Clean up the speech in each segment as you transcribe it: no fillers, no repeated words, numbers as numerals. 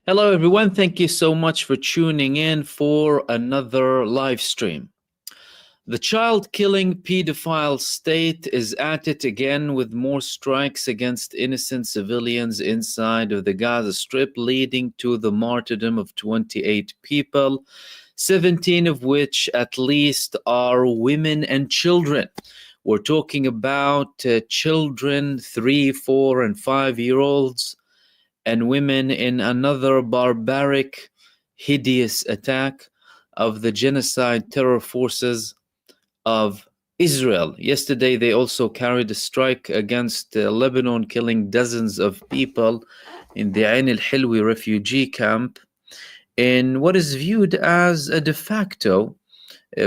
Hello, everyone. Thank you so much for tuning in for another live stream. The child killing pedophile state is at it again with more strikes against innocent civilians inside of the Gaza Strip, leading to the martyrdom of 28 people, 17 of which at least are women and children. We're talking about children, 3, 4, and 5-year-olds, and women in another barbaric, hideous attack of the genocide terror forces of Israel. Yesterday, they also carried a strike against Lebanon, killing dozens of people in the Ain al-Hilwi refugee camp in what is viewed as a de facto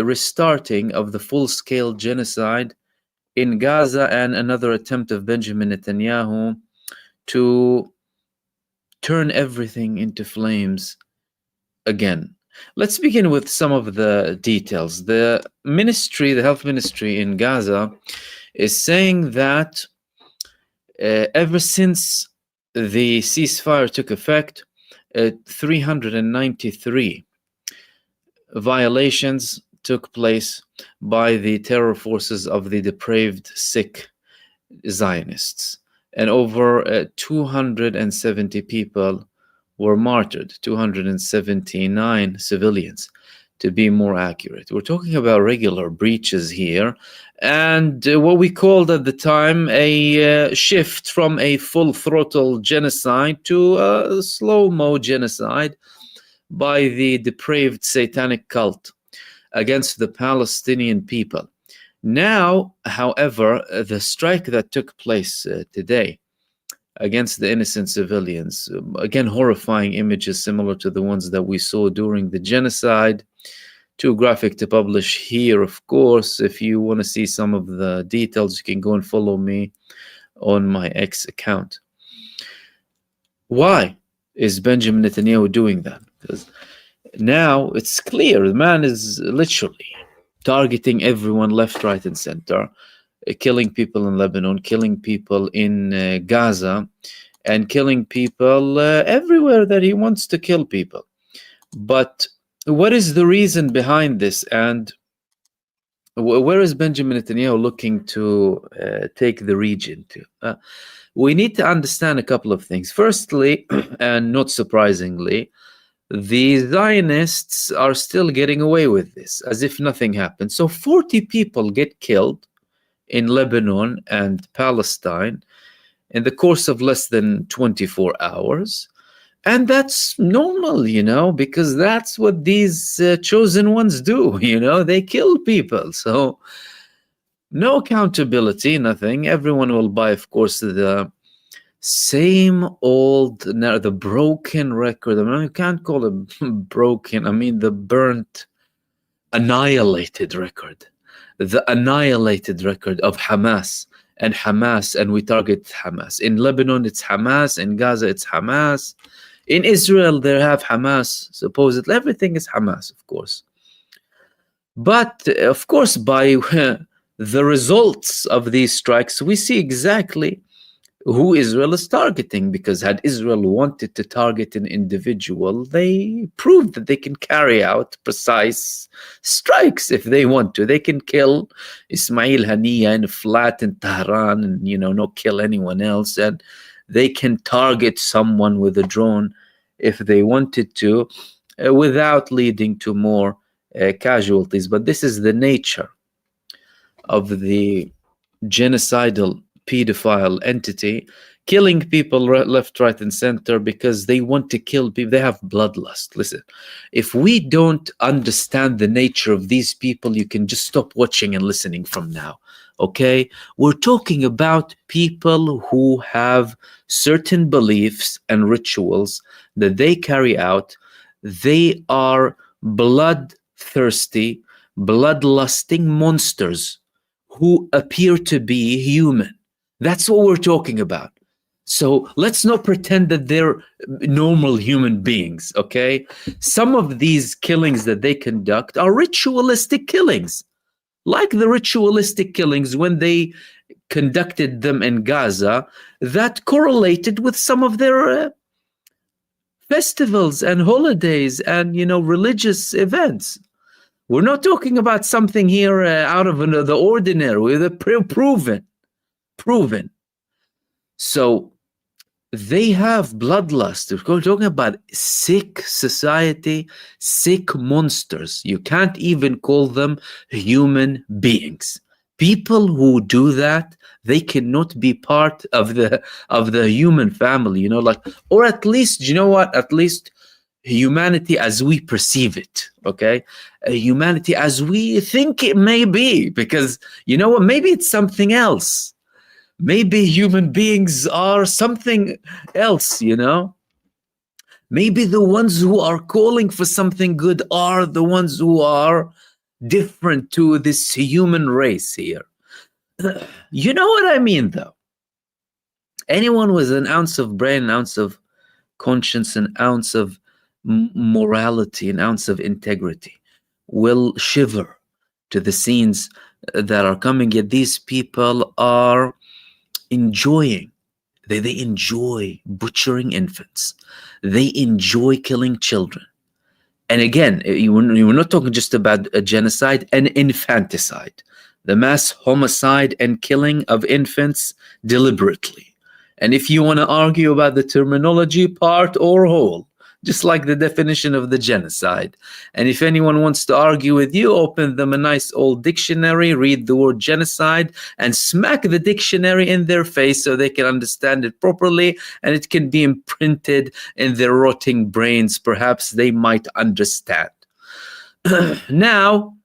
restarting of the full-scale genocide in Gaza, and another attempt of Benjamin Netanyahu to turn everything into flames again. Let's begin with some of the details. The health ministry in Gaza is saying that ever since the ceasefire took effect, 393 violations took place by the terror forces of the depraved, sick Zionists, and over 270 people were martyred, 279 civilians to be more accurate. We're talking about regular breaches here, and what we called at the time a shift from a full throttle genocide to a slow-mo genocide by the depraved satanic cult against the Palestinian people. Now, however, the strike that took place today against the innocent civilians, again, horrifying images similar to the ones that we saw during the genocide. Too graphic to publish here, of course. If you want to see some of the details, you can go and follow me on my X account. Why is Benjamin Netanyahu doing that? Because now it's clear the man is literally targeting everyone left, right, and center, killing people in Lebanon, killing people in Gaza, and killing people everywhere that he wants to kill people. But what is the reason behind this, and where is Benjamin Netanyahu looking to take the region to? We need to understand a couple of things. Firstly, and not surprisingly, the Zionists are still getting away with this as if nothing happened. So 40 people get killed in Lebanon and Palestine in the course of less than 24 hours. And that's normal, because that's what these chosen ones do, they kill people. So no accountability, nothing. Everyone will buy, of course, the same old, the broken record. I mean, you can't call it broken. I mean, the burnt, annihilated record. The annihilated record of Hamas, and we target Hamas. In Lebanon, it's Hamas. In Gaza, it's Hamas. In Israel, they have Hamas, supposedly. Everything is Hamas, of course. But, of course, by the results of these strikes, we see exactly who Israel is targeting, because had Israel wanted to target an individual, they proved that they can carry out precise strikes if they want to. They can kill Ismail Haniya in a flat in Tehran and, not kill anyone else. And they can target someone with a drone if they wanted to, without leading to more casualties. But this is the nature of the genocidal pedophile entity, killing people left, right, and center because they want to kill people. They have bloodlust. Listen, if we don't understand the nature of these people, you can just stop watching and listening from now. Okay? We're talking about people who have certain beliefs and rituals that they carry out. They are bloodthirsty, bloodlusting monsters who appear to be human. That's what we're talking about. So let's not pretend that they're normal human beings, okay? Some of these killings that they conduct are ritualistic killings, like the ritualistic killings when they conducted them in Gaza that correlated with some of their festivals and holidays and, religious events. We're not talking about something here out of the ordinary. We're proven. So they have bloodlust. We're talking about sick society, sick monsters. You can't even call them human beings. People who do that, they cannot be part of the human family, or at least, you know what? At least humanity as we perceive it, okay? Humanity as we think it may be, because you know what? Maybe it's something else. Maybe human beings are something else, Maybe the ones who are calling for something good are the ones who are different to this human race here. You know what I mean, though? Anyone with an ounce of brain, an ounce of conscience, an ounce of morality, an ounce of integrity will shiver to the scenes that are coming. Yet these people are enjoying. They enjoy butchering infants. They enjoy killing children. And again, we're not talking just about a genocide, an infanticide, the mass homicide and killing of infants deliberately. And if you want to argue about the terminology, part or whole, just like the definition of the genocide. And if anyone wants to argue with you, open them a nice old dictionary, read the word genocide, and smack the dictionary in their face so they can understand it properly, and it can be imprinted in their rotting brains. Perhaps they might understand. Now,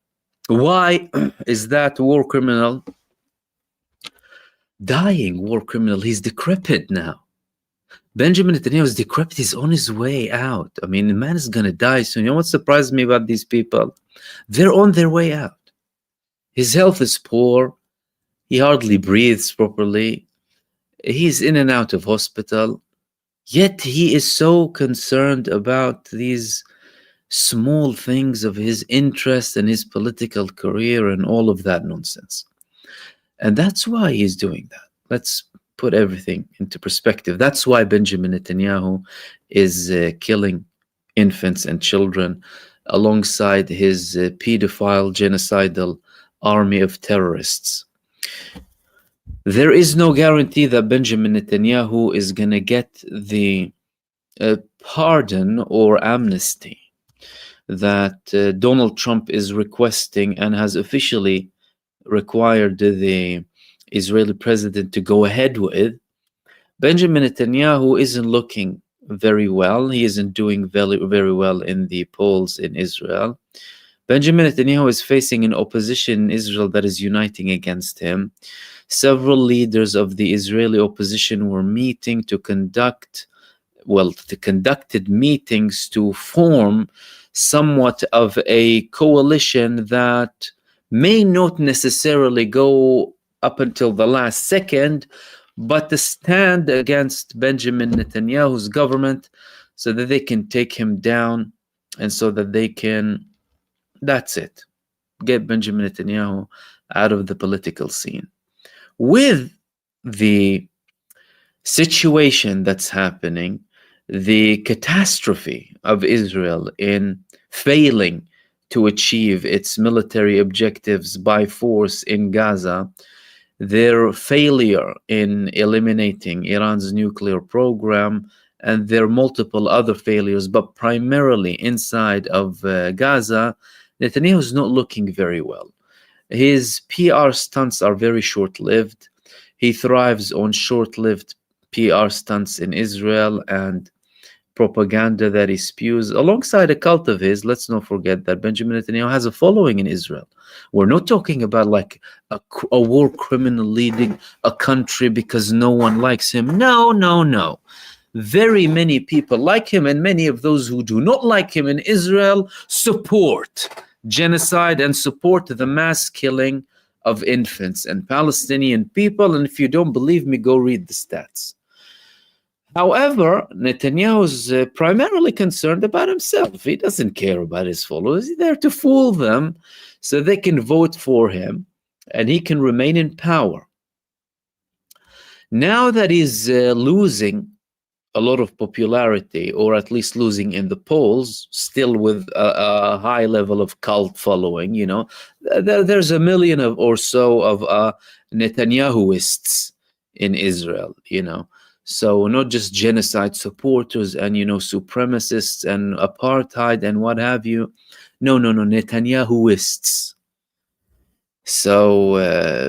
why is that war criminal dying? War criminal, he's decrepit now. Benjamin Netanyahu is decrepit. He's on his way out. I mean, the man is going to die soon. You know what surprised me about these people? They're on their way out. His health is poor. He hardly breathes properly. He's in and out of hospital. Yet he is so concerned about these small things of his interest and his political career and all of that nonsense. And that's why he's doing that. Let's put everything into perspective. That's why Benjamin Netanyahu is killing infants and children alongside his pedophile, genocidal army of terrorists. There is no guarantee that Benjamin Netanyahu is going to get the pardon or amnesty that Donald Trump is requesting and has officially required the Israeli president to go ahead with. Benjamin Netanyahu isn't looking very well. He isn't doing very, very well in the polls in Israel. Benjamin Netanyahu is facing an opposition in Israel that is uniting against him. Several leaders of the Israeli opposition were meeting to conducted meetings to form somewhat of a coalition that may not necessarily go up until the last second, but to stand against Benjamin Netanyahu's government so that they can take him down and so that they can, that's it, get Benjamin Netanyahu out of the political scene. With the situation that's happening, the catastrophe of Israel in failing to achieve its military objectives by force in Gaza, their failure in eliminating Iran's nuclear program, and their multiple other failures, but primarily inside of Gaza, Netanyahu is not looking very well. His PR stunts are very short-lived. He thrives on short-lived PR stunts in Israel and propaganda that he spews alongside a cult of his. Let's not forget that Benjamin Netanyahu has a following in Israel. We're not talking about like a war criminal leading a country because no one likes him. No. Very many people like him, and many of those who do not like him in Israel support genocide and support the mass killing of infants and Palestinian people. And if you don't believe me, go read the stats. However, Netanyahu is primarily concerned about himself. He doesn't care about his followers. He's there to fool them so they can vote for him and he can remain in power. Now that he's losing a lot of popularity, or at least losing in the polls, still with a high level of cult following. There's a million of or so of Netanyahuists in Israel. So not just genocide supporters and supremacists and apartheid and what have you. No, Netanyahuists. So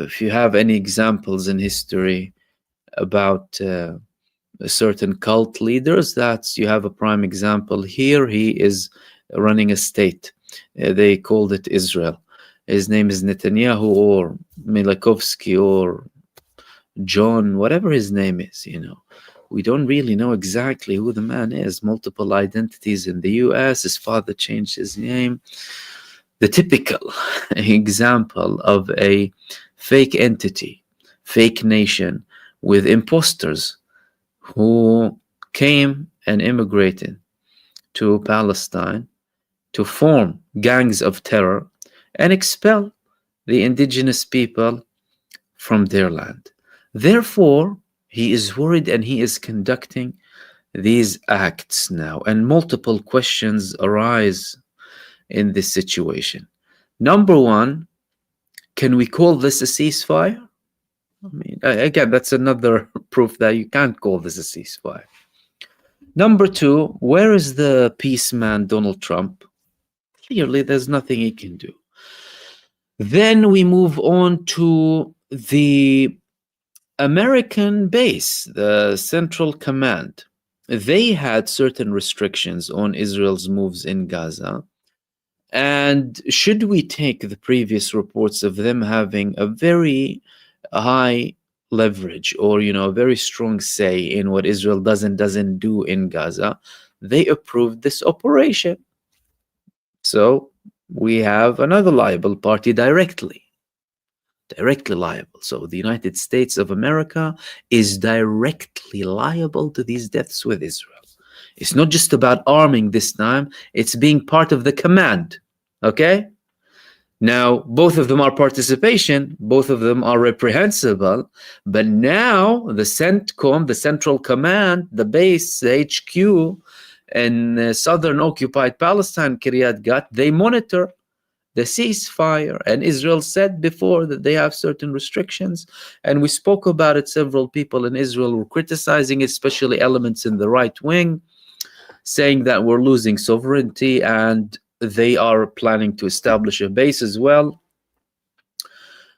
if you have any examples in history about certain cult leaders, you have a prime example here. He is running a state. They called it Israel. His name is Netanyahu or Milakovsky or John, whatever his name is. We don't really know exactly who the man is. Multiple identities in the US. His father changed his name. The typical example of a fake entity, fake nation with imposters who came and immigrated to Palestine to form gangs of terror and expel the indigenous people from their land. Therefore, he is worried and he is conducting these acts now, and multiple questions arise in this situation. Number one, can we call this a ceasefire? I mean, again, that's another proof that you can't call this a ceasefire. Number two, where is the peace man, Donald Trump? Clearly, there's nothing he can do. Then we move on to the American base, the Central Command. They had certain restrictions on Israel's moves in Gaza. And should we take the previous reports of them having a very high leverage or a very strong say in what Israel doesn't do in Gaza, they approved this operation. So we have another liable party directly liable. So the United States of America is directly liable to these deaths with Israel. It's not just about arming this time, it's being part of the command. Okay? Now, both of them are participation, both of them are reprehensible, but now the CENTCOM, the Central Command, the base, the HQ in southern occupied Palestine, Kiryat Gat, they monitor the ceasefire. And Israel said before that they have certain restrictions, and we spoke about it. Several people in Israel were criticizing it, especially elements in the right wing, saying that we're losing sovereignty, and they are planning to establish a base as well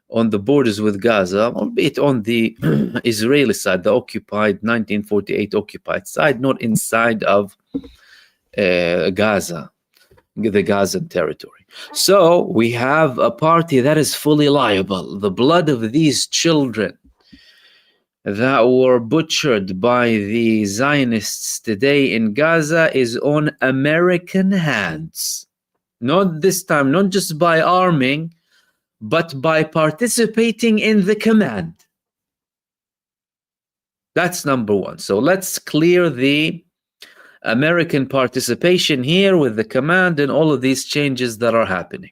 on the borders with Gaza, albeit on the Israeli side, the occupied 1948 occupied side, not inside of Gaza, the Gazan territory. So we have a party that is fully liable. The blood of these children that were butchered by the Zionists today in Gaza is on American hands. Not this time, not just by arming, but by participating in the command. That's number one. So let's clear the American participation here with the command and all of these changes that are happening.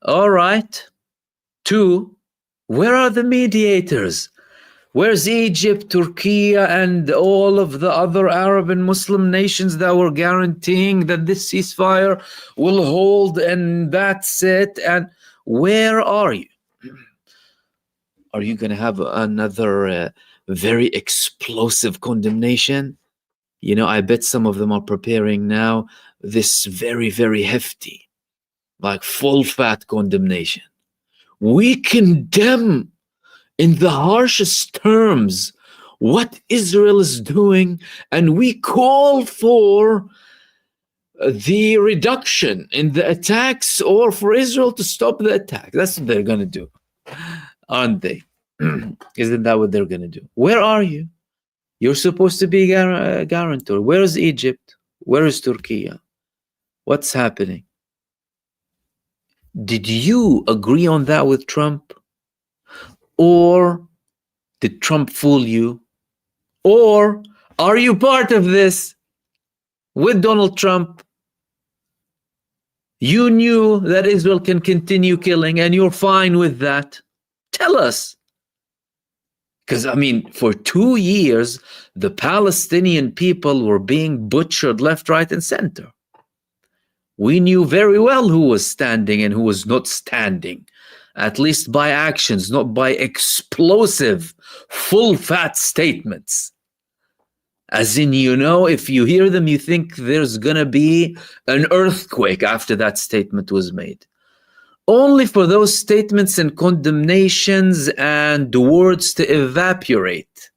All right. Two, where are the mediators? Where's Egypt, Turkey, and all of the other Arab and Muslim nations that were guaranteeing that this ceasefire will hold and that's it? And where are you? Are you going to have another very explosive condemnation? I bet some of them are preparing now this very, very hefty, like full fat condemnation. We condemn in the harshest terms what Israel is doing, and we call for the reduction in the attacks or for Israel to stop the attack. That's what they're going to do, aren't they? Isn't that what they're going to do? Where are you? You're supposed to be a guarantor. Where is Egypt? Where is Turkey? What's happening? Did you agree on that with Trump? Or did Trump fool you? Or are you part of this with Donald Trump? You knew that Israel can continue killing and you're fine with that. Tell us. Because, I mean, for 2 years, the Palestinian people were being butchered left, right, and center. We knew very well who was standing and who was not standing, at least by actions, not by explosive, full-fat statements. As in, if you hear them, you think there's going to be an earthquake after that statement was made. Only for those statements and condemnations and words to evaporate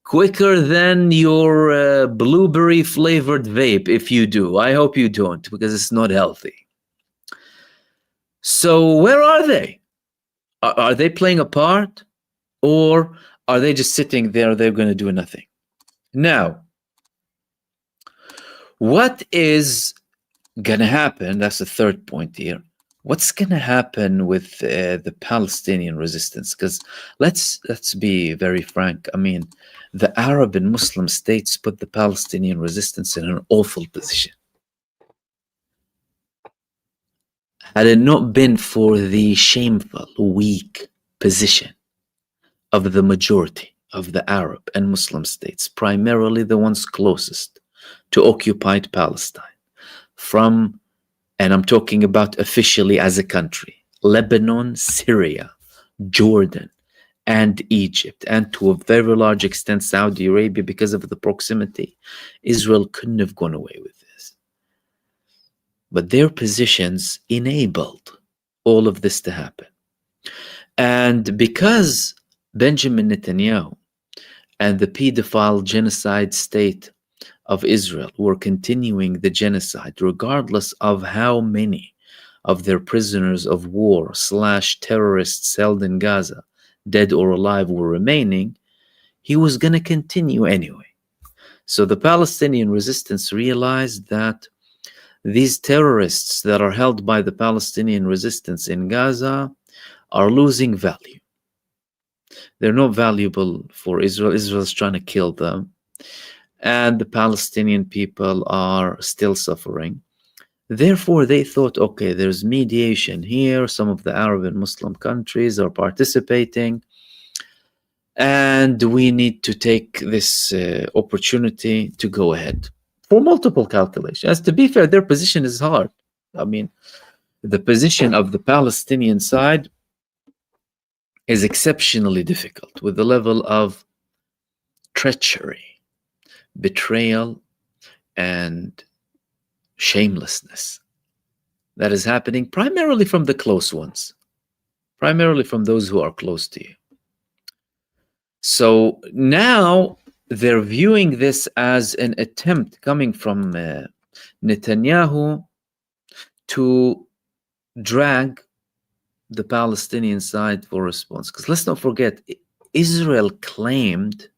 quicker than your blueberry flavored vape, if you do. I hope you don't, because it's not healthy. So where are they? Are they playing a part, or are they just sitting there? They're going to do nothing. Now, what is going to happen? That's the third point here. What's going to happen with the Palestinian resistance? Because let's be very frank. I mean, the Arab and Muslim states put the Palestinian resistance in an awful position. Had it not been for the shameful, weak position of the majority of the Arab and Muslim states, primarily the ones closest to occupied Palestine, and I'm talking about officially as a country, Lebanon, Syria, Jordan, and Egypt, and to a very large extent Saudi Arabia, because of the proximity. Israel couldn't have gone away with this. But their positions enabled all of this to happen. And because Benjamin Netanyahu and the pedophile genocide state of Israel were continuing the genocide, regardless of how many of their prisoners of war / terrorists held in Gaza, dead or alive, were remaining, he was going to continue anyway. So the Palestinian resistance realized that these terrorists that are held by the Palestinian resistance in Gaza are losing value. They're not valuable for Israel. Israel's trying to kill them. And the Palestinian people are still suffering. Therefore, they thought, okay, there's mediation here. Some of the Arab and Muslim countries are participating. And we need to take this opportunity to go ahead for multiple calculations. As to be fair, their position is hard. I mean, the position of the Palestinian side is exceptionally difficult, with the level of treachery, betrayal, and shamelessness that is happening primarily from the close ones, primarily from those who are close to you. So now they're viewing this as an attempt coming from Netanyahu to drag the Palestinian side for response. Because let's not forget, Israel claimed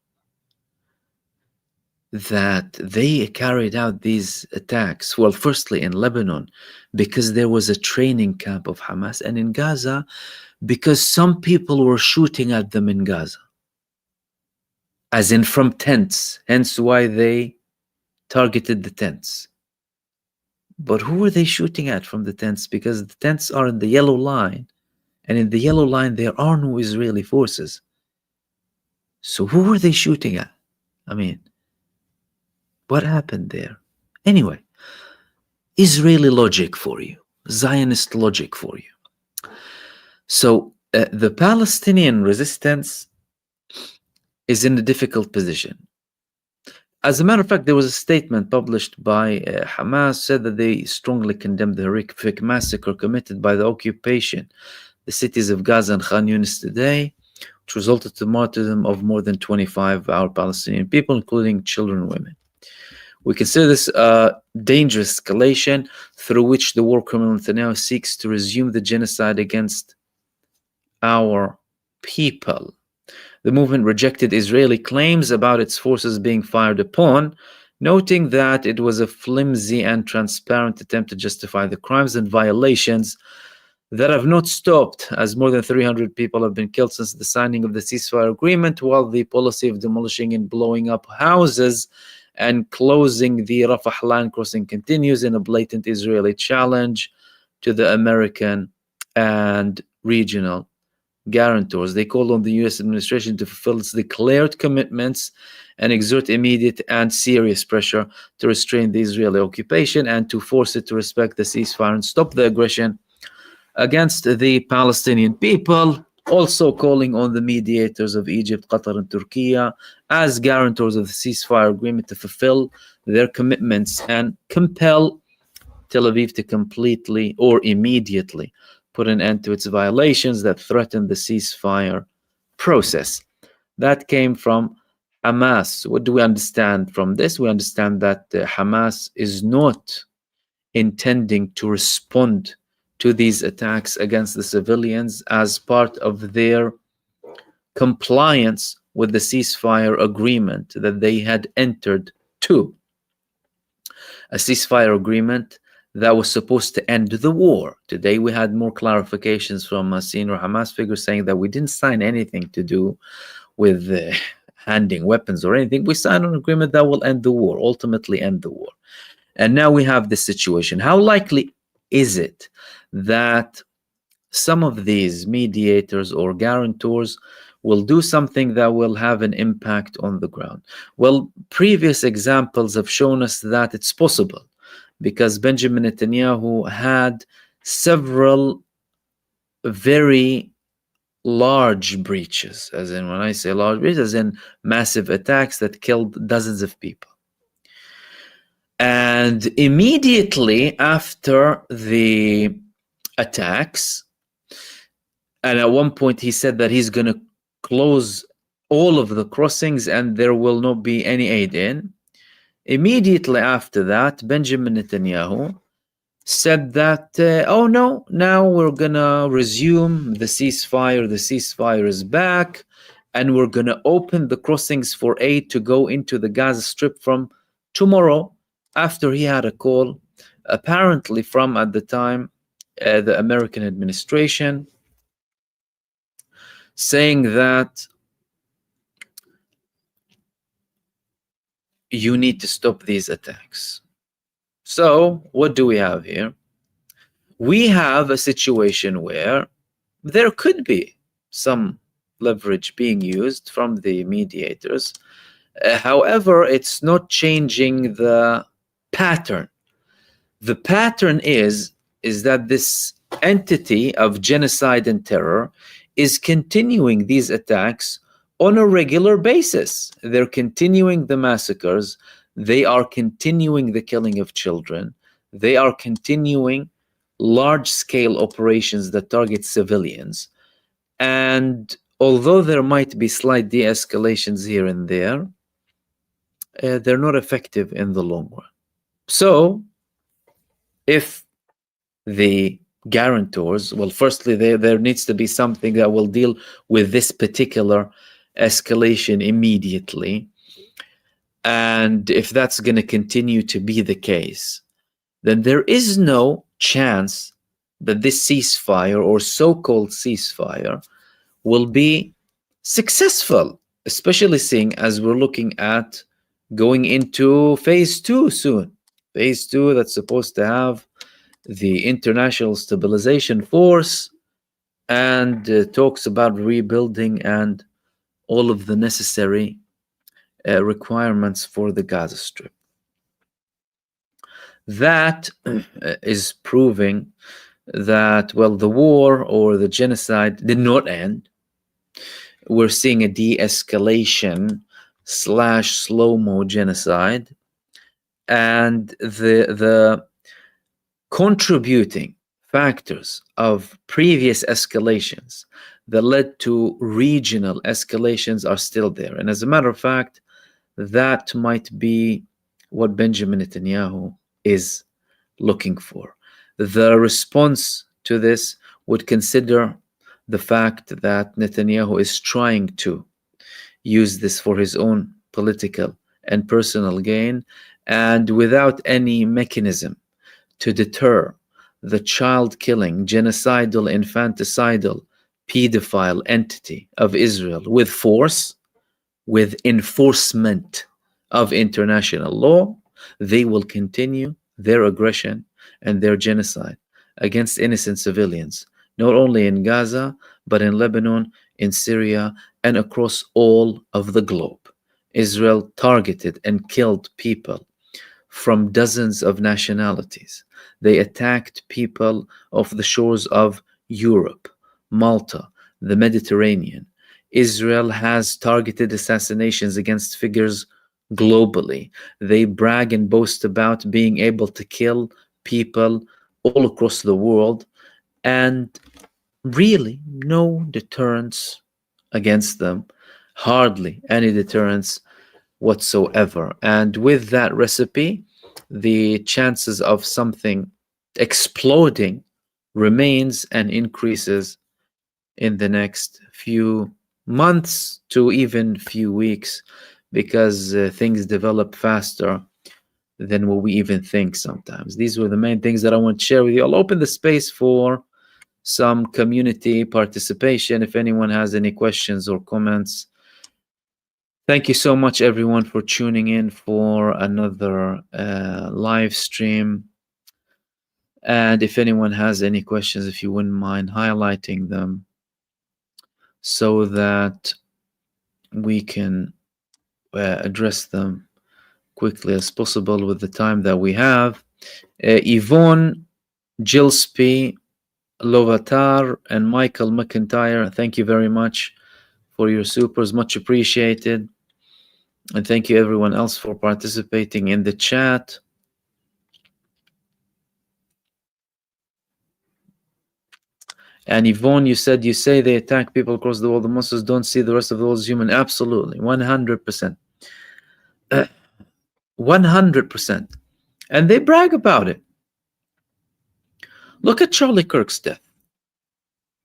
that they carried out these attacks, well, firstly in Lebanon, because there was a training camp of Hamas, and in Gaza, because some people were shooting at them in Gaza, as in from tents, hence why they targeted the tents. But who were they shooting at from the tents? Because the tents are in the yellow line, and in the yellow line there are no Israeli forces. So who were they shooting at? I mean, what happened there? Anyway, Israeli logic for you, Zionist logic for you. So the Palestinian resistance is in a difficult position. As a matter of fact, there was a statement published by Hamas, said that they strongly condemned the horrific massacre committed by the occupation, the cities of Gaza and Khan Yunis today, which resulted in the martyrdom of more than 25 of our Palestinian people, including children and women. We consider this a dangerous escalation through which the war criminal Netanyahu seeks to resume the genocide against our people. The movement rejected Israeli claims about its forces being fired upon, noting that it was a flimsy and transparent attempt to justify the crimes and violations that have not stopped, as more than 300 people have been killed since the signing of the ceasefire agreement, while the policy of demolishing and blowing up houses and closing the Rafah land crossing continues in a blatant Israeli challenge to the American and regional guarantors. They called on the U.S. administration to fulfill its declared commitments and exert immediate and serious pressure to restrain the Israeli occupation and to force it to respect the ceasefire and stop the aggression against the Palestinian people, also calling on the mediators of Egypt, Qatar, and Turkey as guarantors of the ceasefire agreement to fulfill their commitments and compel Tel Aviv to completely or immediately put an end to its violations that threaten the ceasefire process. That came from Hamas. What do we understand from this? We understand that Hamas is not intending to respond to these attacks against the civilians as part of their compliance with the ceasefire agreement that they had entered to. A ceasefire agreement that was supposed to end the war. Today we had more clarifications from a senior Hamas figure saying that we didn't sign anything to do with handing weapons or anything. We signed an agreement that will end the war, ultimately end the war. And now we have this situation. How likely is it that some of these mediators or guarantors will do something that will have an impact on the ground? Well, previous examples have shown us that it's possible, because Benjamin Netanyahu had several very large breaches, as in, when I say large breaches, as in massive attacks that killed dozens of people. And immediately after the attacks, and at one point he said that he's going to close all of the crossings and there will not be any aid in. Immediately after that, Benjamin Netanyahu said that, oh no, now we're going to resume the ceasefire. The ceasefire is back, and we're going to open the crossings for aid to go into the Gaza Strip from tomorrow, after he had a call, apparently from, at the time, the American administration, saying that you need to stop these attacks. So what do we have here? We have a situation where there could be some leverage being used from the mediators. However, it's not changing the pattern. The pattern is that this entity of genocide and terror is continuing these attacks on a regular basis. They're continuing the massacres. They are continuing the killing of children. They are continuing large-scale operations that target civilians. And although there might be slight de-escalations here and there, they're not effective in the long run. So, if the guarantors, well, firstly, there needs to be something that will deal with this particular escalation immediately. And if that's going to continue to be the case, then there is no chance that this ceasefire or so-called ceasefire will be successful, especially seeing as we're looking at going into phase 2 soon. Phase 2 that's supposed to have the International Stabilization Force and talks about rebuilding and all of the necessary requirements for the Gaza Strip. That is proving that, well, the war or the genocide did not end. We're seeing a de-escalation / slow-mo genocide, and the contributing factors of previous escalations that led to regional escalations are still there. And as a matter of fact, that might be what Benjamin Netanyahu is looking for. The response to this would consider the fact that Netanyahu is trying to use this for his own political and personal gain, and without any mechanism to deter the child-killing, genocidal, infanticidal, pedophile entity of Israel with force, with enforcement of international law, they will continue their aggression and their genocide against innocent civilians, not only in Gaza, but in Lebanon, in Syria, and across all of the globe. Israel targeted and killed people from dozens of nationalities. They attacked people off the shores of Europe, Malta, the Mediterranean. Israel has targeted assassinations against figures globally. They brag and boast about being able to kill people all across the world, and really no deterrence against them, hardly any deterrence whatsoever. And with that recipe, the chances of something exploding remains and increases in the next few months to even few weeks, because things develop faster than what we even think sometimes. These were the main things that I want to share with you. I'll open the space for some community participation if anyone has any questions or comments. Thank you so much, everyone, for tuning in for another live stream. And if anyone has any questions, if you wouldn't mind highlighting them so that we can address them quickly as possible with the time that we have. Yvonne Gillespie, Lovatar, and Michael McIntyre, thank you very much for your supers, much appreciated. And thank you everyone else for participating in the chat. And Yvonne, you say they attack people across the world. The Muslims don't see the rest of the world as human. Absolutely, 100%. 100%. And they brag about it. Look at Charlie Kirk's death.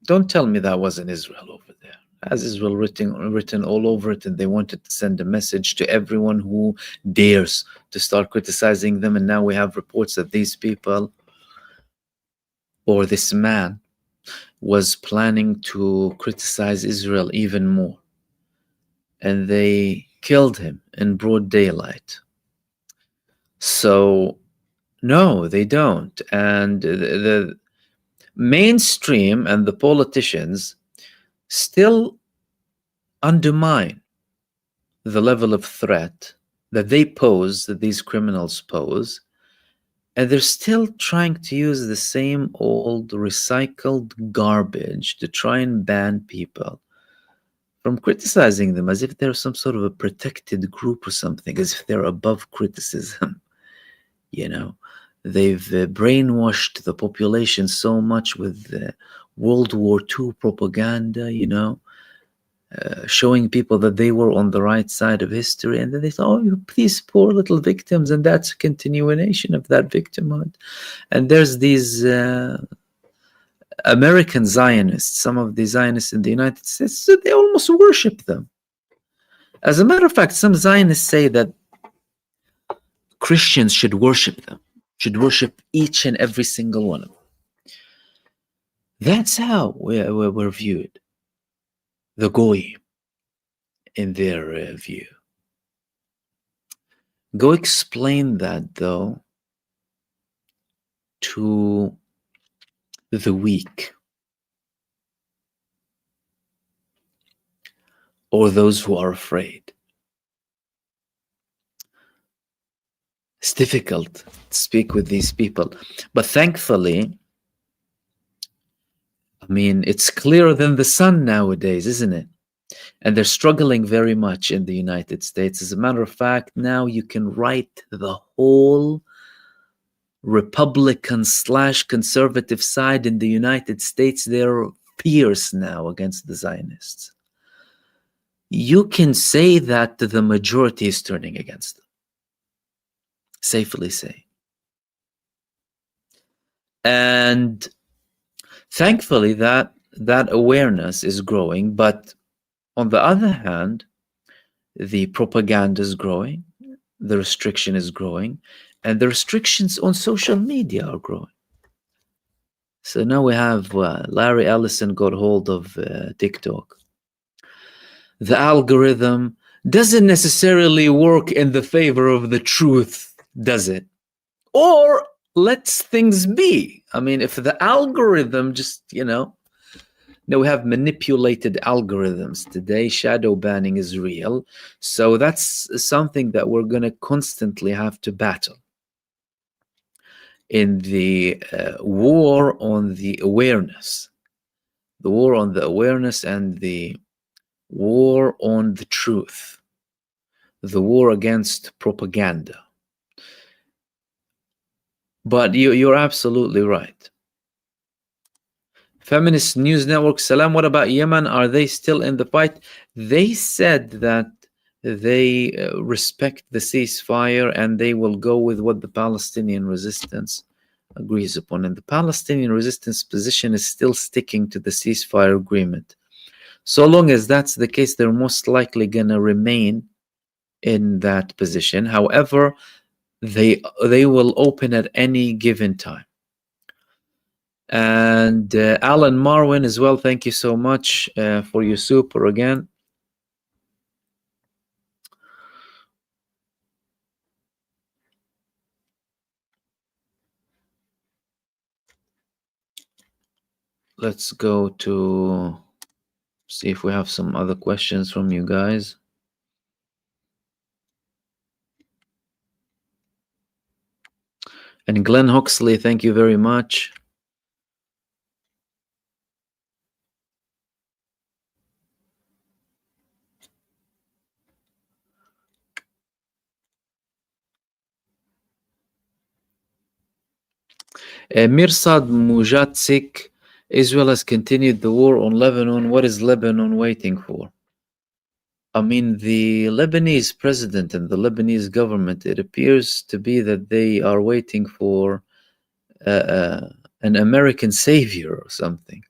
Don't tell me that wasn't Israel over there. As Israel written all over it, and they wanted to send a message to everyone who dares to start criticizing them. And now we have reports that these people, or this man, was planning to criticize Israel even more. And they killed him in broad daylight. So, no, they don't. And the mainstream and the politicians still undermine the level of threat that they pose, that these criminals pose, and they're still trying to use the same old recycled garbage to try and ban people from criticizing them, as if they're some sort of a protected group or something, as if they're above criticism. You know, they've brainwashed the population so much with World War II propaganda, you know, showing people that they were on the right side of history, and then they thought, oh, these poor little victims, and that's a continuation of that victimhood. And there's these American Zionists, some of the Zionists in the United States, so they almost worship them. As a matter of fact, some Zionists say that Christians should worship them, should worship each and every single one of them. That's how we're viewed, the Goyim, in their view. Go explain that, though, to the weak or those who are afraid. It's difficult to speak with these people, but thankfully, I mean, it's clearer than the sun nowadays, isn't it? And they're struggling very much in the United States. As a matter of fact, now you can write the whole Republican/conservative side in the United States. They're fierce now against the Zionists. You can say that the majority is turning against them. Safely say. And thankfully that awareness is growing, but on the other hand, the propaganda is growing, the restriction is growing, and the restrictions on social media are growing. So now we have Larry Ellison got hold of TikTok. The algorithm doesn't necessarily work in the favor of the truth, does it? Or lets things be. I mean, if the algorithm just, you know, No, we have manipulated algorithms today. Shadow banning is real. So that's something that we're going to constantly have to battle in the war on the awareness. The war on the awareness and the war on the truth. The war against propaganda. But you're absolutely right. Feminist News Network, Salam, what about Yemen? Are they still in the fight? They said that they respect the ceasefire and they will go with what the Palestinian resistance agrees upon. And the Palestinian resistance position is still sticking to the ceasefire agreement. So long as that's the case, they're most likely going to remain in that position. However, they will open at any given time. And Alan Marwin as well, thank you so much for your super again. Let's go to see if we have some other questions from you guys. And Glenn Huxley, thank you very much. Mirsad Mujatsik, Israel has continued the war on Lebanon. What is Lebanon waiting for? I mean, the Lebanese president and the Lebanese government, it appears to be that they are waiting for an American savior or something.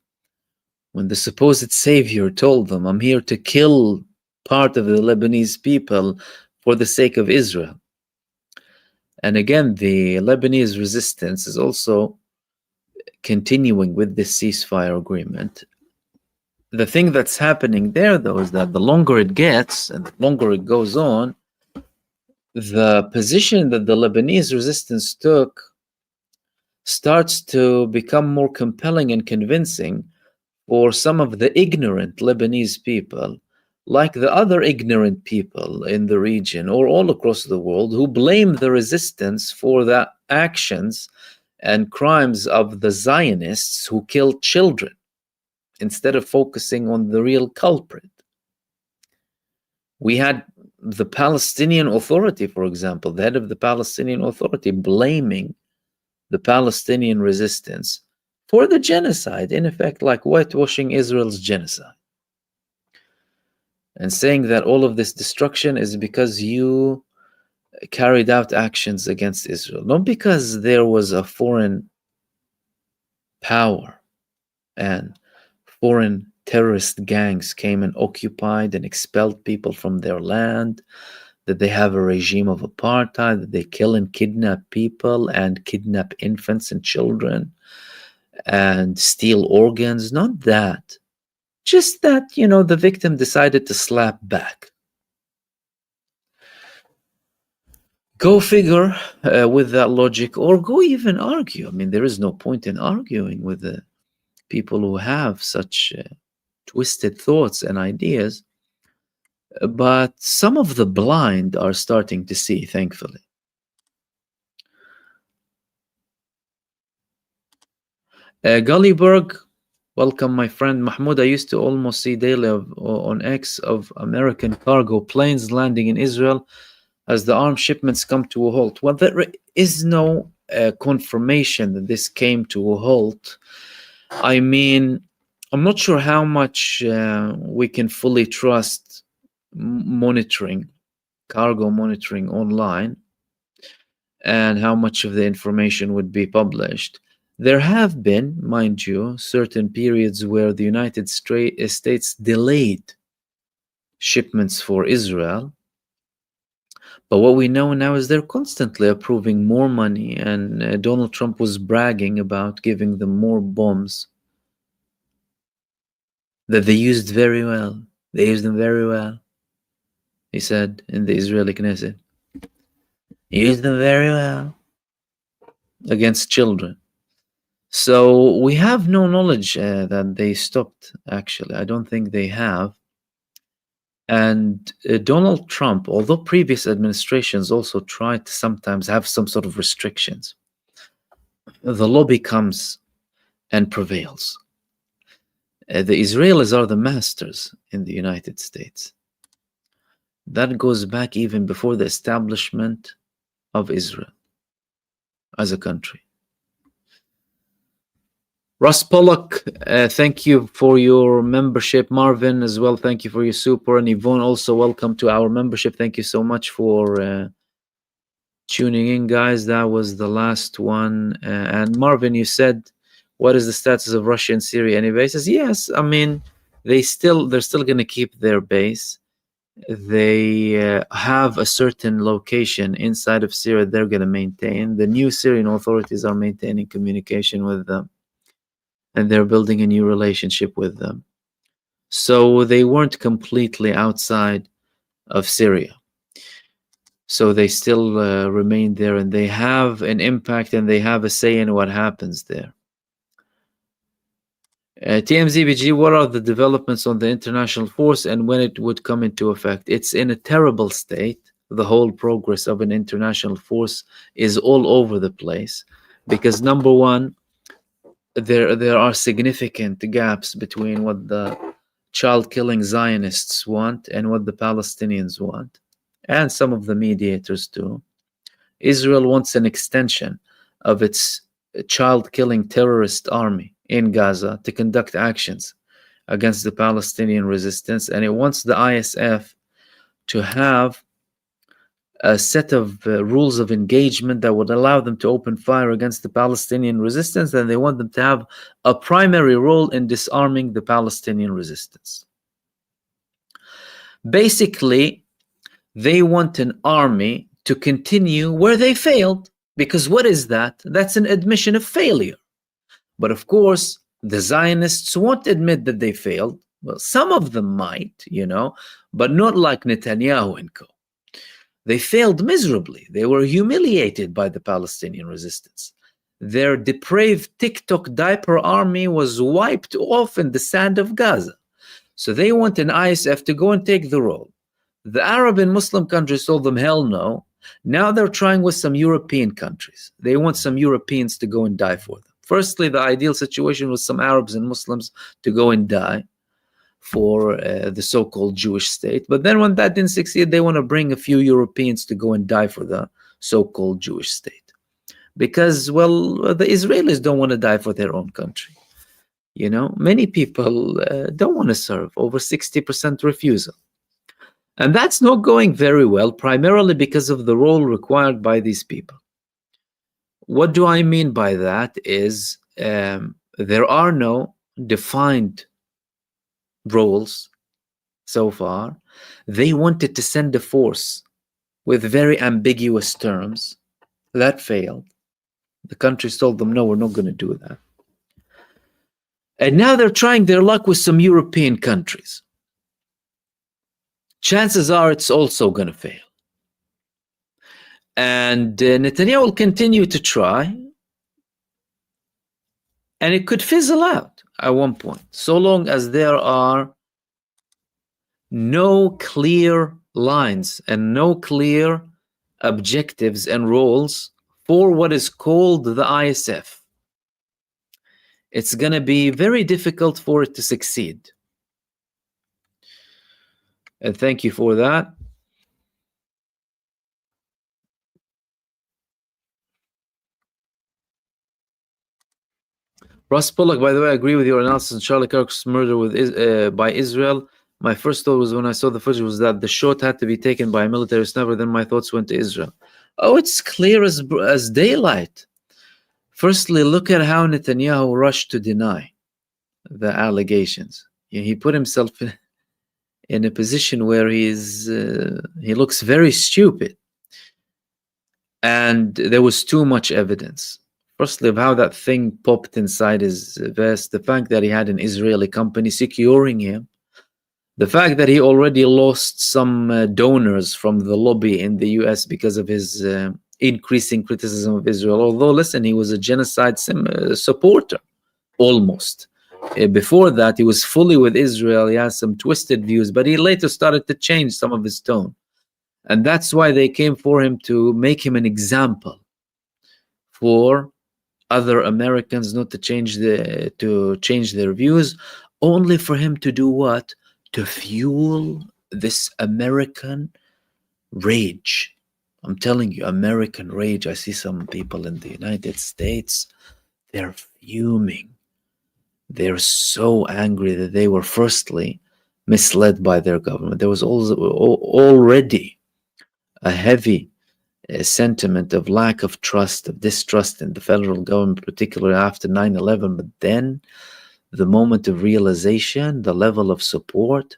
When the supposed savior told them, I'm here to kill part of the Lebanese people for the sake of Israel. And again, the Lebanese resistance is also continuing with this ceasefire agreement. The thing that's happening there, though, is that the longer it gets and the longer it goes on, the position that the Lebanese resistance took starts to become more compelling and convincing for some of the ignorant Lebanese people, like the other ignorant people in the region or all across the world, who blame the resistance for the actions and crimes of the Zionists who killed children instead of focusing on the real culprit. We had the Palestinian Authority, for example, the head of the Palestinian Authority blaming the Palestinian resistance for the genocide, in effect, like whitewashing Israel's genocide, and saying that all of this destruction is because you carried out actions against Israel, not because there was a foreign power and foreign terrorist gangs came and occupied and expelled people from their land, that they have a regime of apartheid, that they kill and kidnap people and kidnap infants and children and steal organs. Not that. Just that, the victim decided to slap back. Go figure with that logic, or go even argue. I mean, there is no point in arguing with the people who have such twisted thoughts and ideas. But some of the blind are starting to see, thankfully. Gullyberg, welcome, my friend. Mahmoud, I used to almost see daily on X of American cargo planes landing in Israel as the arms shipments come to a halt. Well, there is no confirmation that this came to a halt. I mean, I'm not sure how much we can fully trust monitoring, cargo monitoring online, and how much of the information would be published. There have been, mind you, certain periods where the United States delayed shipments for Israel. But what we know now is they're constantly approving more money, and Donald Trump was bragging about giving them more bombs that they used very well. They used them very well, he said in the Israeli Knesset. He used them very well against children. So we have no knowledge that they stopped, actually. I don't think they have. And Donald Trump, although previous administrations also tried to sometimes have some sort of restrictions, the lobby comes and prevails. The Israelis are the masters in the United States. That goes back even before the establishment of Israel as a country. Russ Pollock, thank you for your membership. Marvin as well, thank you for your super. And Yvonne, also welcome to our membership. Thank you so much for tuning in, guys. That was the last one. And Marvin, you said, what is the status of Russia and Syria? Any bases? Yes, I mean, they're still going to keep their base. They have a certain location inside of Syria they're going to maintain. The new Syrian authorities are maintaining communication with them, and they're building a new relationship with them. So they weren't completely outside of Syria. So they still remain there, and they have an impact, and they have a say in what happens there. TMZBG, what are the developments on the international force and when it would come into effect? It's in a terrible state. The whole progress of an international force is all over the place because, number one, there are significant gaps between what the child-killing Zionists want and what the Palestinians want, and some of the mediators do. Israel wants an extension of its child-killing terrorist army in Gaza to conduct actions against the Palestinian resistance, and it wants the ISF to have a set of rules of engagement that would allow them to open fire against the Palestinian resistance, and they want them to have a primary role in disarming the Palestinian resistance. Basically, they want an army to continue where they failed, because what is that? That's an admission of failure. But of course, the Zionists won't admit that they failed. Well, some of them might, but not like Netanyahu and co. They failed miserably. They were humiliated by the Palestinian resistance. Their depraved TikTok diaper army was wiped off in the sand of Gaza. So they want an ISF to go and take the role. The Arab and Muslim countries told them, hell no. Now they're trying with some European countries. They want some Europeans to go and die for them. Firstly, the ideal situation was some Arabs and Muslims to go and die for the so-called Jewish state. But then when that didn't succeed, they want to bring a few Europeans to go and die for the so-called Jewish state. Because, well, the Israelis don't want to die for their own country. Many people don't want to serve, over 60% refusal. And that's not going very well, primarily because of the role required by these people. What do I mean by that is there are no defined roles so far. They wanted to send a force with very ambiguous terms. That failed. The countries told them, no, we're not going to do that. And now they're trying their luck with some European countries. Chances are it's also going to fail. And Netanyahu will continue to try, and it could fizzle out at one point, so long as there are no clear lines and no clear objectives and roles for what is called the ISF. It's going to be very difficult for it to succeed. And thank you for that. Ross Pollock, by the way, I agree with your analysis on Charlie Kirk's murder by Israel. My first thought was when I saw the footage was that the shot had to be taken by a military sniper. Then my thoughts went to Israel. Oh, it's clear as daylight. Firstly, look at how Netanyahu rushed to deny the allegations. He put himself in a position where he looks very stupid. And there was too much evidence. Firstly, of how that thing popped inside his vest, the fact that he had an Israeli company securing him, the fact that he already lost some donors from the lobby in the US because of his increasing criticism of Israel. Although, listen, he was a genocide supporter, almost. Before that, he was fully with Israel. He has some twisted views, but he later started to change some of his tone. And that's why they came for him, to make him an example for other Americans not to change their views, only for him to do what? To fuel this American rage. I'm telling you, American rage. I see some people in the United States, they're fuming. They're so angry that they were firstly misled by their government. There was also already a heavy sentiment of lack of trust, of distrust in the federal government, particularly after 9/11. But then the moment of realization, the level of support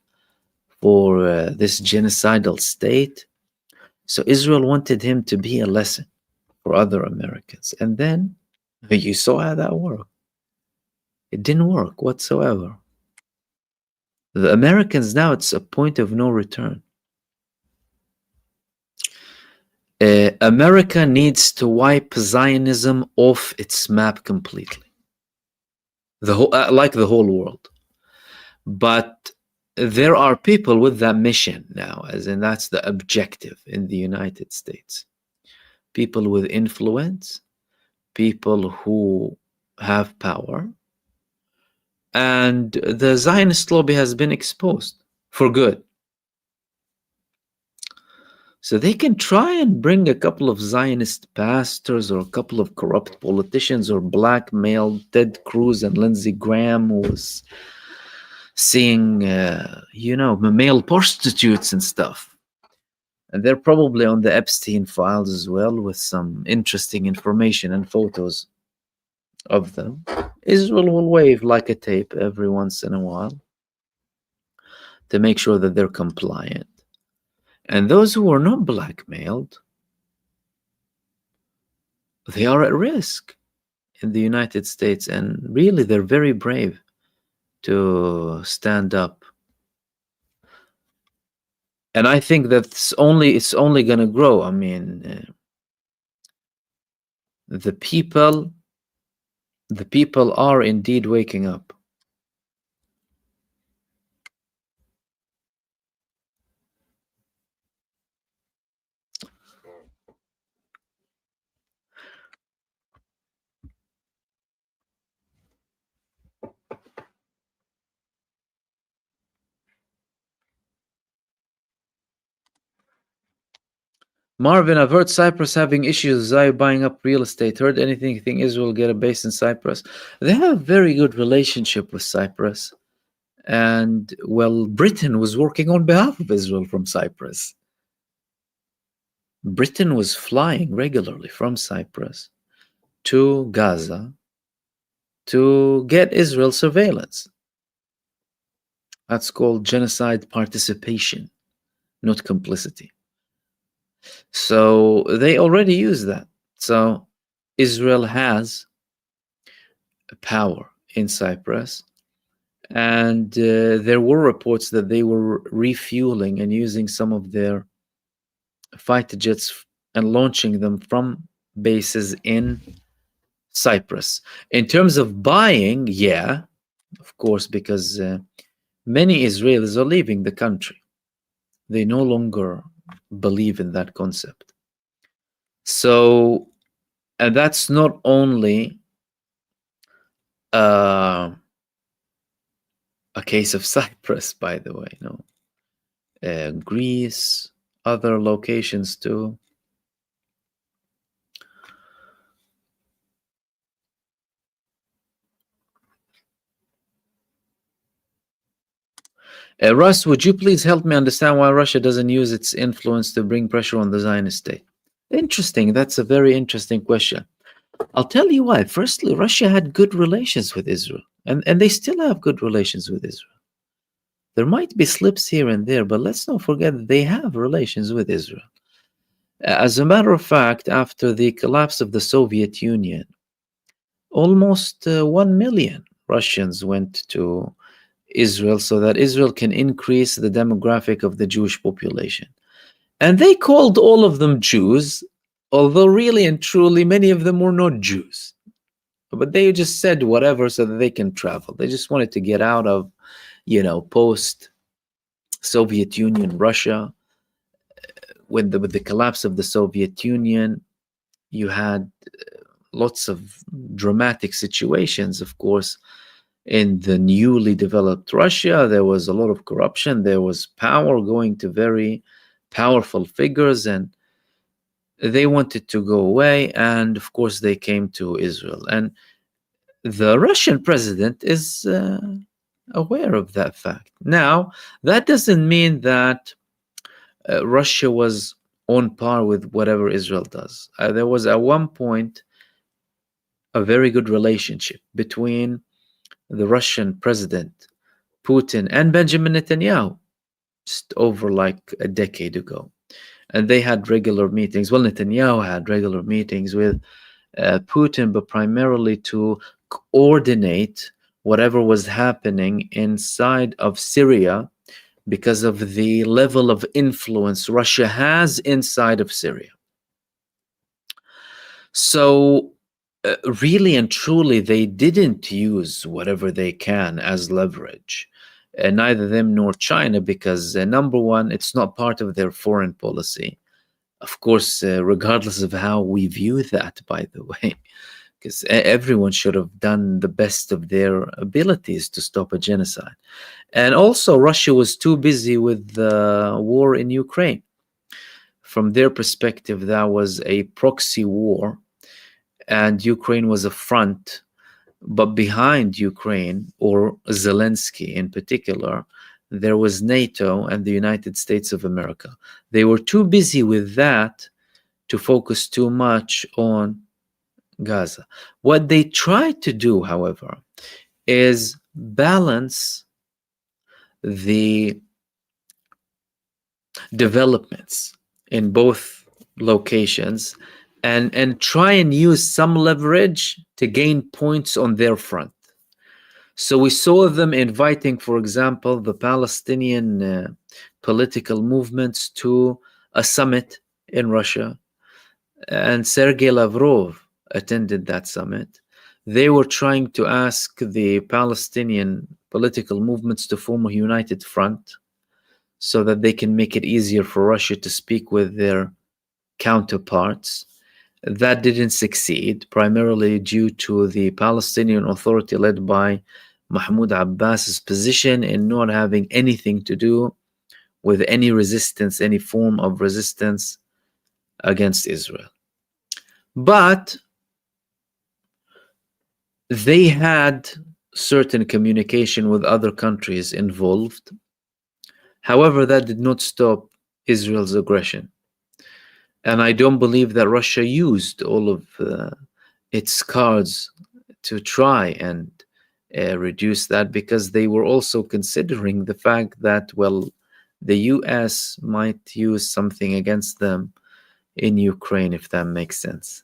for this genocidal state. So Israel wanted him to be a lesson for other Americans. And then you saw how that worked. It didn't work whatsoever. The Americans now, it's a point of no return. America needs to wipe Zionism off its map completely. The whole, like the whole world. But there are people with that mission now, as in that's the objective in the United States. People with influence, people who have power, and the Zionist lobby has been exposed for good. So they can try and bring a couple of Zionist pastors or a couple of corrupt politicians or blackmail Ted Cruz and Lindsey Graham, who was seeing, male prostitutes and stuff. And they're probably on the Epstein files as well, with some interesting information and photos of them. Israel will wave like a tape every once in a while to make sure that they're compliant. And those who are not blackmailed, they are at risk in the United States. And really, they're very brave to stand up. And I think that it's only going to grow. I mean, the people are indeed waking up. Marvin, I've heard Cyprus having issues. Zai buying up real estate. Heard anything? You think Israel will get a base in Cyprus? They have a very good relationship with Cyprus. And, well, Britain was working on behalf of Israel from Cyprus. Britain was flying regularly from Cyprus to Gaza to get Israel surveillance. That's called genocide participation, not complicity. So they already use that. So Israel has power in Cyprus, and there were reports that they were refueling and using some of their fighter jets and launching them from bases in Cyprus. In terms of buying, yeah, of course, because many Israelis are leaving the country. They no longer believe in that concept. So, and that's not only a case of Cyprus, by the way. No, Greece, other locations too. Russ, would you please help me understand why Russia doesn't use its influence to bring pressure on the Zionist state? Interesting. That's a very interesting question. I'll tell you why. Firstly, Russia had good relations with Israel, and they still have good relations with Israel. There might be slips here and there, but let's not forget that they have relations with Israel. As a matter of fact, after the collapse of the Soviet Union, almost 1 million Russians went to Israel so that Israel can increase the demographic of the Jewish population. And they called all of them Jews although really and truly many of them were not Jews. But they just said whatever so that they can travel. They just wanted to get out of, post Soviet Union, Russia. With the collapse of the Soviet Union, you had lots of dramatic situations, of course. In the newly developed Russia, there was a lot of corruption. There was power going to very powerful figures, and they wanted to go away. And of course, they came to Israel. And the Russian president is aware of that fact. Now, that doesn't mean that Russia was on par with whatever Israel does. There was at one point a very good relationship between the Russian president, Putin, and Benjamin Netanyahu, just over like a decade ago. And they had regular meetings. Well, Netanyahu had regular meetings with Putin, but primarily to coordinate whatever was happening inside of Syria because of the level of influence Russia has inside of Syria. So, really and truly, they didn't use whatever they can as leverage, neither them nor China, because number one, it's not part of their foreign policy. Of course, regardless of how we view that, by the way, because everyone should have done the best of their abilities to stop a genocide. And also, Russia was too busy with the war in Ukraine. From their perspective, that was a proxy war, and Ukraine was a front. But behind Ukraine, or Zelensky in particular, there was NATO and the United States of America. They were too busy with that to focus too much on Gaza. What they tried to do, however, is balance the developments in both locations and try and use some leverage to gain points on their front. So we saw them inviting, for example, the Palestinian political movements to a summit in Russia, and Sergei Lavrov attended that summit. They were trying to ask the Palestinian political movements to form a united front so that they can make it easier for Russia to speak with their counterparts. That didn't succeed, primarily due to the Palestinian Authority led by Mahmoud Abbas's position in not having anything to do with any resistance, any form of resistance against Israel. But they had certain communication with other countries involved. However, that did not stop Israel's aggression. And I don't believe that Russia used all of its cards to try and reduce that, because they were also considering the fact that, well, the US might use something against them in Ukraine, if that makes sense.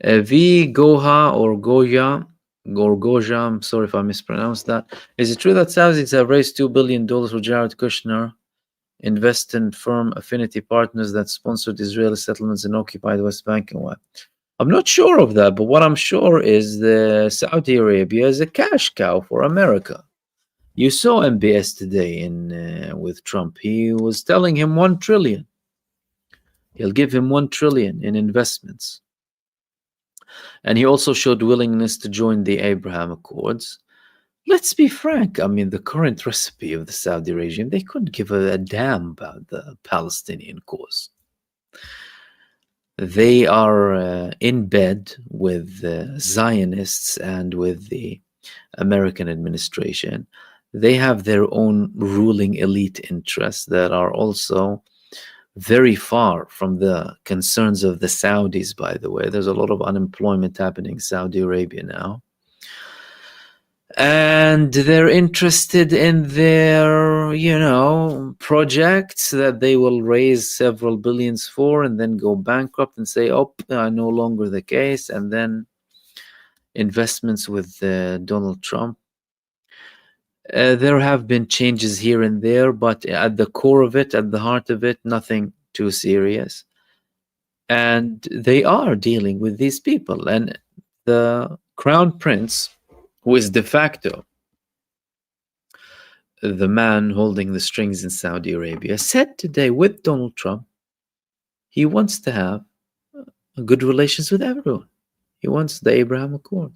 V. Goha or Goya, or Goja, I'm sorry if I mispronounced that. Is it true that Saudis have raised $2 billion with Jared Kushner, investment firm Affinity Partners, that sponsored Israeli settlements in occupied West Bank and what? I'm not sure of that, but what I'm sure is the Saudi Arabia is a cash cow for America. You saw MBS today with Trump. He was telling him 1 trillion. He'll give him 1 trillion in investments. And he also showed willingness to join the Abraham Accords. Let's be frank. I mean, the current recipe of the Saudi regime, they couldn't give a damn about the Palestinian cause. They are in bed with Zionists and with the American administration. They have their own ruling elite interests that are also very far from the concerns of the Saudis, by the way. There's a lot of unemployment happening in Saudi Arabia now. And they're interested in their, projects that they will raise several billions for and then go bankrupt and say, oh, no longer the case. And then investments with Donald Trump. There have been changes here and there, but at the core of it, at the heart of it, nothing too serious. And they are dealing with these people. And the crown prince, who is de facto the man holding the strings in Saudi Arabia, said today with Donald Trump, he wants to have good relations with everyone. He wants the Abraham Accord.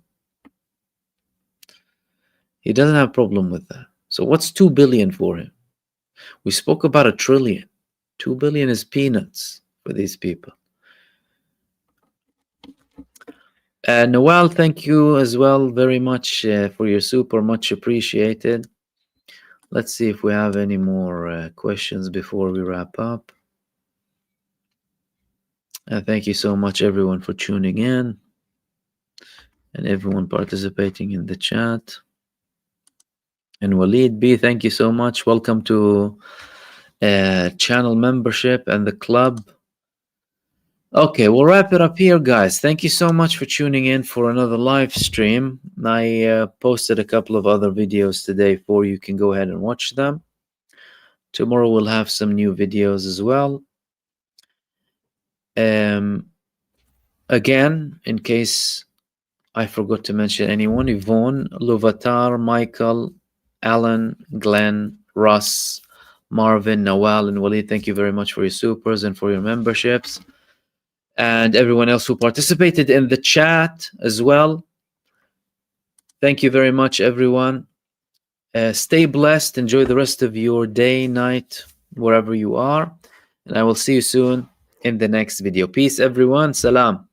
He doesn't have a problem with that. So what's 2 billion for him? We spoke about $1 trillion. 2 billion is peanuts for these people. Noel, thank you as well very much for your super, much appreciated. Let's see if we have any more questions before we wrap up. Thank you so much, everyone, for tuning in and everyone participating in the chat. And Walid B, thank you so much. Welcome to channel membership and the club. Okay, we'll wrap it up here, guys. Thank you so much for tuning in for another live stream. I posted a couple of other videos today for you. You can go ahead and watch them. Tomorrow we'll have some new videos as well. Again, in case I forgot to mention anyone, Yvonne, Luvatar, Michael, Alan, Glenn, Russ, Marvin, Nawal, and Walid, thank you very much for your supers and for your memberships. And everyone else who participated in the chat as well. Thank you very much, everyone. Stay blessed. Enjoy the rest of your day, night, wherever you are. And I will see you soon in the next video. Peace, everyone. Salam.